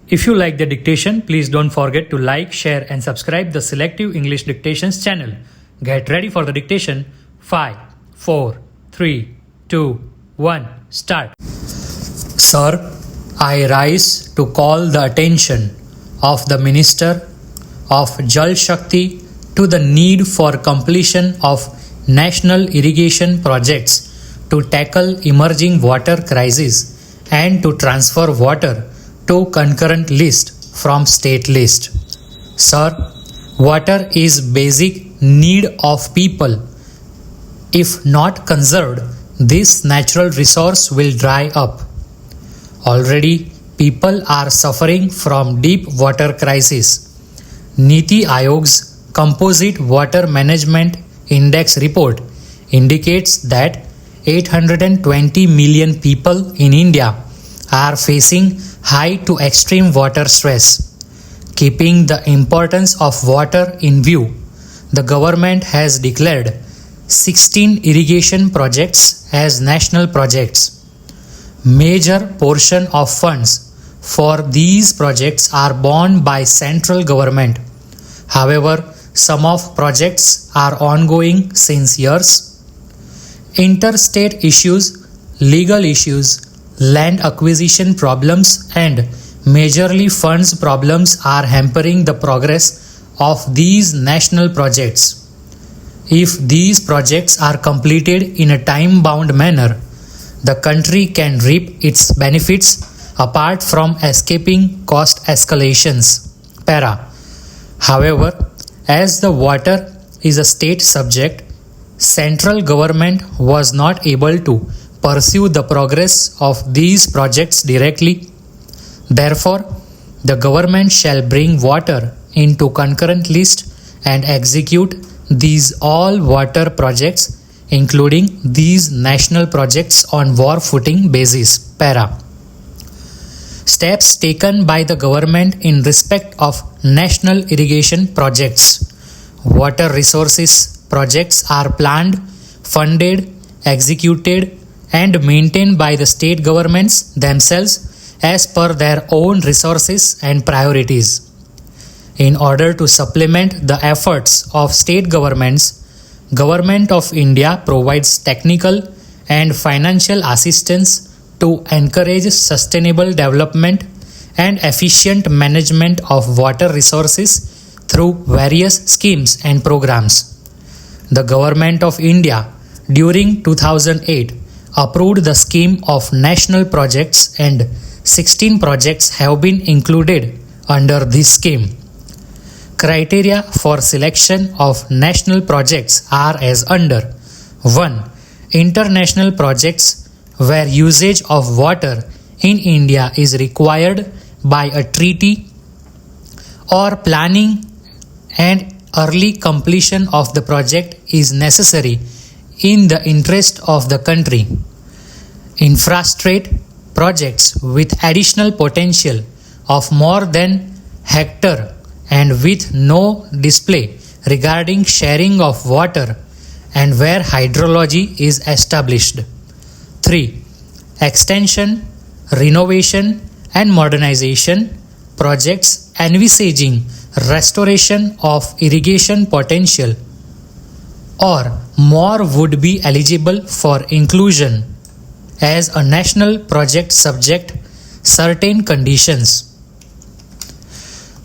If you like the dictation, please don't forget to like, share and subscribe the Selective English Dictations channel. Get ready for the dictation. 5, 4, 3, 2, 1, start. Sir, I rise to call the attention of the Minister of Jal Shakti to the need for completion of national irrigation projects to tackle emerging water crisis and to transfer water to concurrent list from state list. Sir, water is basic need of people. If not conserved, this natural resource will dry up. Already, people are suffering from deep water crisis. Niti Aayog's Composite Water Management Index report indicates that 820 million people in India are facing high to extreme water stress. Keeping the importance of water in view, the government has declared 16 irrigation projects as national projects. Major portion of funds for these projects are borne by central government. However, some of projects are ongoing since years. Interstate issues, legal issues, land acquisition problems and majorly funds problems are hampering the progress of these national projects. If these projects are completed in a time-bound manner, the country can reap its benefits apart from escaping cost escalations. Para. However, as the water is a state subject, central government was not able to pursue the progress of these projects directly. Therefore, the government shall bring water into concurrent list and execute these all water projects, including these national projects on war footing basis. Para. Steps taken by the government in respect of national irrigation projects. Water resources projects are planned, funded, executed and maintained by the state governments themselves as per their own resources and priorities. In order to supplement the efforts of state governments, Government of India provides technical and financial assistance to encourage sustainable development and efficient management of water resources through various schemes and programs. The Government of India during 2008 approved the scheme of national projects and 16 projects have been included under this scheme. Criteria for selection of national projects are as under. 1. International projects where usage of water in India is required by a treaty or planning and early completion of the project is necessary in the interest of the country. Infrastructure projects with additional potential of more than hectare and with no display regarding sharing of water and where hydrology is established. 3. Extension, renovation and modernization projects envisaging restoration of irrigation potential or more would be eligible for inclusion as a national project subject certain conditions.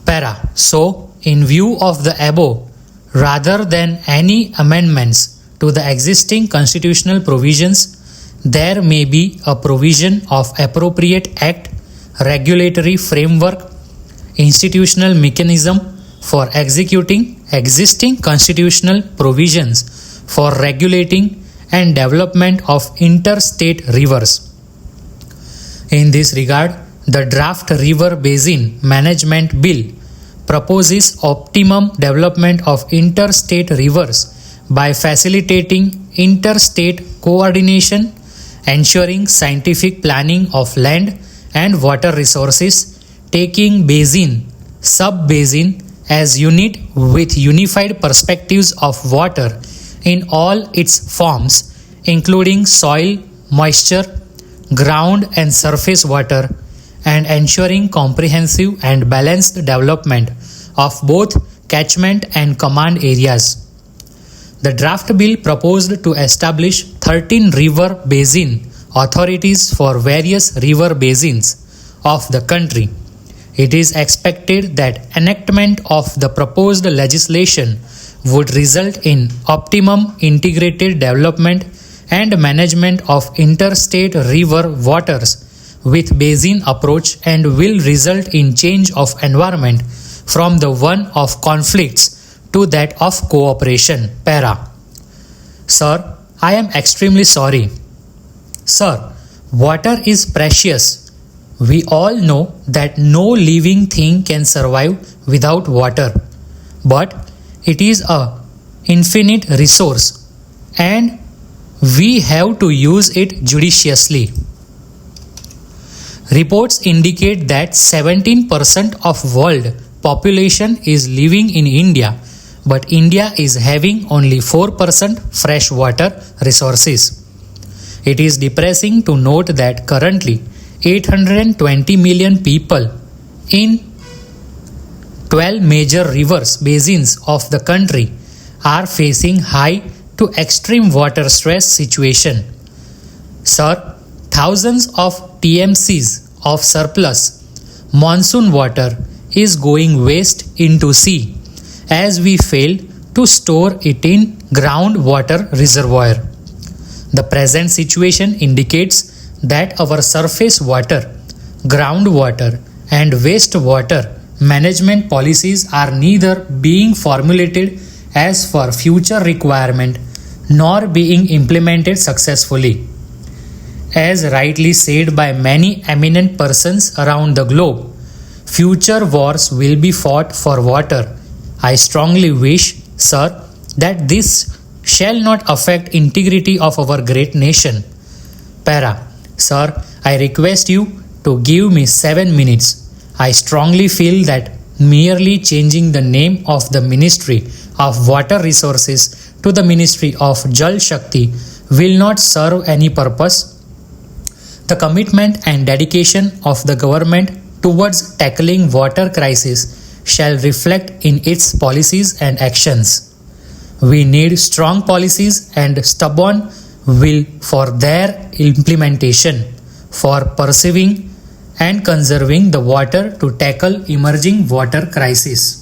Para. So, in view of the above, rather than any amendments to the existing constitutional provisions, there may be a provision of appropriate act, regulatory framework, institutional mechanism for executing existing constitutional provisions for regulating and development of interstate rivers. In this regard, the draft River Basin Management Bill proposes optimum development of interstate rivers by facilitating interstate coordination, ensuring scientific planning of land and water resources, taking basin, sub-basin as unit with unified perspectives of water in all its forms, including soil, moisture, ground and surface water, and ensuring comprehensive and balanced development of both catchment and command areas. The draft bill proposed to establish 13 river basin authorities for various river basins of the country. It is expected that enactment of the proposed legislation would result in optimum integrated development and management of interstate river waters with basin approach and will result in change of environment from the one of conflicts to that of cooperation. Para. Sir, I am extremely sorry. Sir, water is precious. We all know that no living thing can survive without water, but it is an infinite resource and we have to use it judiciously. Reports indicate that 17% of world population is living in India, but India is having only 4% fresh water resources. It is depressing to note that currently 820 million people in 12 major rivers basins of the country are facing high to extreme water stress situation. Sir, thousands of TMCs of surplus monsoon water is going waste into sea as we fail to store it in groundwater reservoir. The present situation indicates that our surface water, groundwater and wastewater management policies are neither being formulated as for future requirement nor being implemented successfully. As rightly said by many eminent persons around the globe, future wars will be fought for water. I strongly wish, sir, that this shall not affect integrity of our great nation. Para. Sir, I request you to give me 7 minutes. I strongly feel that merely changing the name of the Ministry of Water Resources to the Ministry of Jal Shakti will not serve any purpose. The commitment and dedication of the government towards tackling water crisis shall reflect in its policies and actions. We need strong policies and stubborn will for their implementation, for perceiving and conserving the water to tackle emerging water crisis.